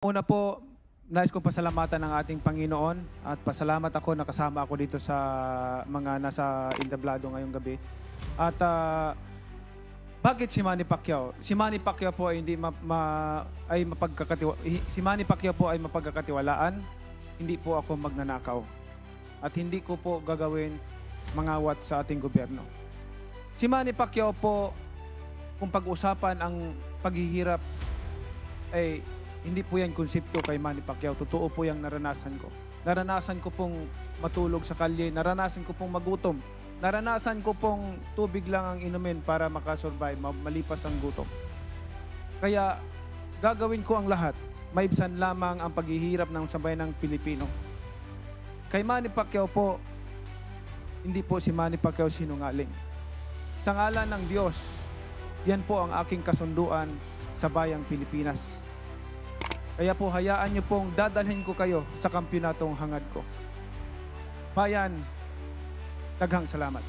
Una po, nais kong pasalamatan ng ating Panginoon at pasalamat ako na kasama ako dito sa mga nasa entablado ngayong gabi. At bakit si Manny Pacquiao? Si Manny Pacquiao po ay si Manny Pacquiao po ay mapagkakatiwalaan. Hindi po ako magnanakaw. At hindi ko po gagawin mangawat sa ating gobyerno. Si Manny Pacquiao po, kung pag-usapan ang paghihirap ay hindi po yan konsepto kay Manny Pacquiao. Totoo po yung naranasan ko. Naranasan ko pong matulog sa kalye. Naranasan ko pong magutom. Naranasan ko pong tubig lang ang inumin para makasurvive, malipas ang gutom. Kaya gagawin ko ang lahat. Maibsan lamang ang paghihirap ng sambayan ng Pilipino. Kay Manny Pacquiao po, hindi po si Manny Pacquiao sinungaling. Sa ngalan ng Diyos, yan po ang aking kasunduan sa bayang Pilipinas. Kaya po hayaan niyo pong dadalhin ko kayo sa kampyonatong hangad ko. Bayan, daghang salamat.